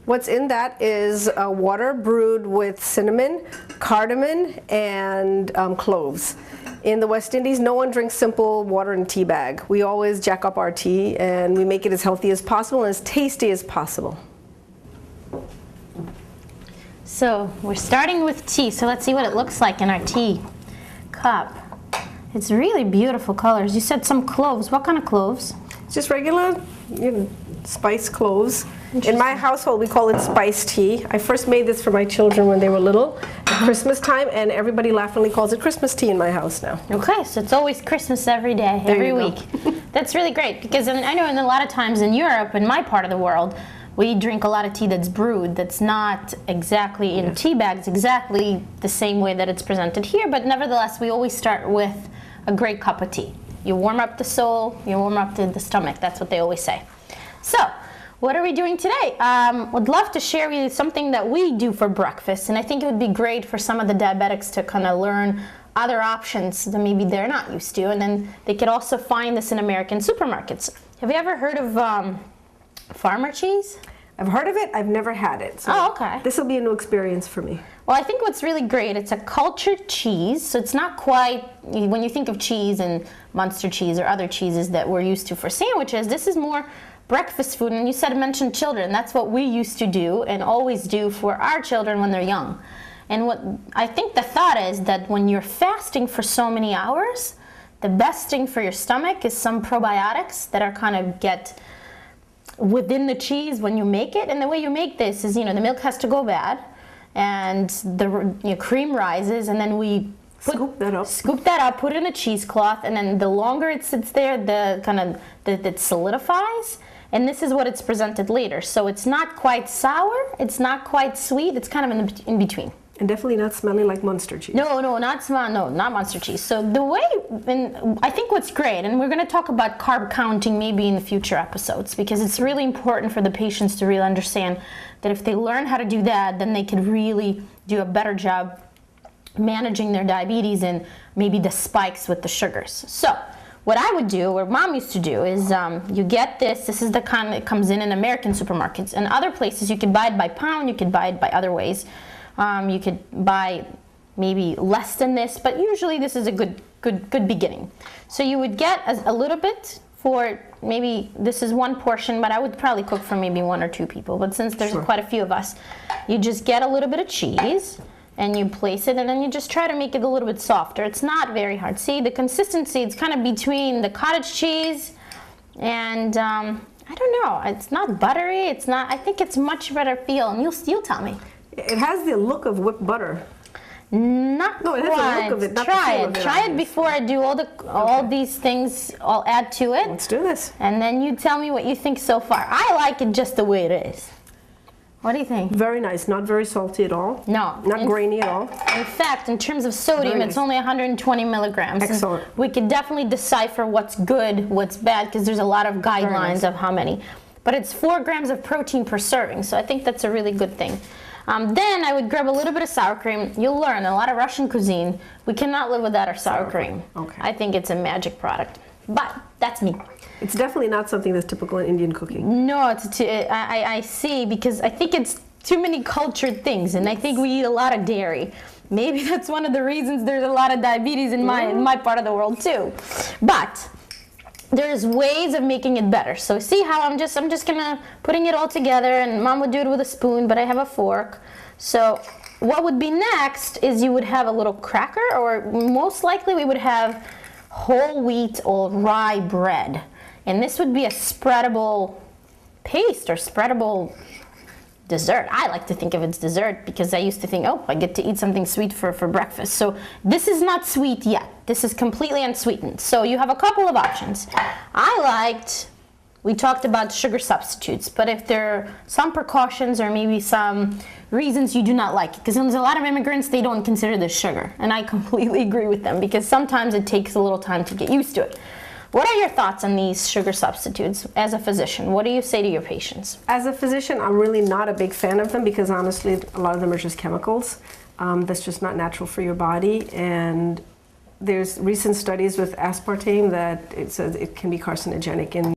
What's in that is water brewed with cinnamon, cardamom, and cloves. In the West Indies, no one drinks simple water in a tea bag. We always jack up our tea, and we make it as healthy as possible and as tasty as possible. So we're starting with tea, so let's see what it looks like in our tea cup. It's really beautiful colors. You said some cloves. What kind of cloves? Just regular, spiced cloves. In my household, we call it spiced tea. I first made this for my children when they were little at Christmas time, and everybody laughingly calls it Christmas tea in my house now. Okay, so it's always Christmas every day, every week. That's really great, because I know in a lot of times in Europe, in my part of the world, we drink a lot of tea that's brewed, that's not exactly in tea bags, exactly the same way that it's presented here, but nevertheless, we always start with a great cup of tea. You warm up the soul, you warm up the stomach, that's what they always say. So, what are we doing today? Would love to share with you something that we do for breakfast, and I think it would be great for some of the diabetics to kind of learn other options that maybe they're not used to, and then they could also find this in American supermarkets. Have you ever heard of farmer cheese? I've heard of it, I've never had it. So okay. This will be a new experience for me. Well, I think what's really great, it's a cultured cheese, so it's not quite, when you think of cheese and Munster cheese or other cheeses that we're used to for sandwiches, this is more breakfast food, and you mentioned children. That's what we used to do and always do for our children when they're young. And what I think the thought is that when you're fasting for so many hours, the best thing for your stomach is some probiotics that are kind of get within the cheese when you make it. And the way you make this is, the milk has to go bad, and the cream rises, and then we scoop that up, put it in a cheesecloth, and then the longer it sits there, it solidifies. And this is what it's presented later. So it's not quite sour, it's not quite sweet, it's kind of in between. And definitely not smelling like Munster cheese. No, not Munster cheese. So the way, and I think what's great, and we're going to talk about carb counting maybe in the future episodes, because it's really important for the patients to really understand that if they learn how to do that, then they can really do a better job managing their diabetes and maybe the spikes with the sugars. So what I would do, or Mom used to do, is you get this is the kind that comes in American supermarkets. And other places, you can buy it by pound, you can buy it by other ways. You could buy maybe less than this, but usually this is a good beginning. So you would get a little bit for maybe, this is one portion, but I would probably cook for maybe 1 or 2 people. But since there's quite a few of us, you just get a little bit of cheese, and you place it, and then you just try to make it a little bit softer. It's not very hard. See, the consistency, it's kind of between the cottage cheese and, I don't know, it's not buttery, it's not, I think it's much better feel, and you'll tell me. It has the look of whipped butter. Not no, it quite. Has the look of it, not Try the feel it. of it. Try it before I do all these things. I'll add to it. Let's do this. And then you tell me what you think so far. I like it just the way it is. What do you think? Very nice. Not very salty at all. No. Not grainy at all. In fact, in terms of sodium, it's only 120 milligrams. Excellent. And we could definitely decipher what's good, what's bad, because there's a lot of guidelines of how many. But it's 4 grams of protein per serving, so I think that's a really good thing. Then I would grab a little bit of sour cream. You'll learn a lot of Russian cuisine, we cannot live without our sour cream. Okay. I think it's a magic product. But that's me. It's definitely not something that's typical in Indian cooking. No, I see, because I think it's too many cultured things, and I think we eat a lot of dairy. Maybe that's one of the reasons there's a lot of diabetes in my part of the world too. But there's ways of making it better. So see how I'm just gonna putting it all together, and Mom would do it with a spoon, but I have a fork. So what would be next is you would have a little cracker, or most likely we would have whole wheat or rye bread. And this would be a spreadable paste or spreadable dessert. I like to think of it as dessert because I used to think, oh, I get to eat something sweet for breakfast. So this is not sweet yet. This is completely unsweetened. So you have a couple of options. We talked about sugar substitutes, but if there are some precautions or maybe some reasons you do not like it, because there's a lot of immigrants, they don't consider this sugar. And I completely agree with them because sometimes it takes a little time to get used to it. What are your thoughts on these sugar substitutes as a physician? What do you say to your patients? As a physician, I'm really not a big fan of them because honestly, a lot of them are just chemicals. That's just not natural for your body. And there's recent studies with aspartame that it says it can be carcinogenic in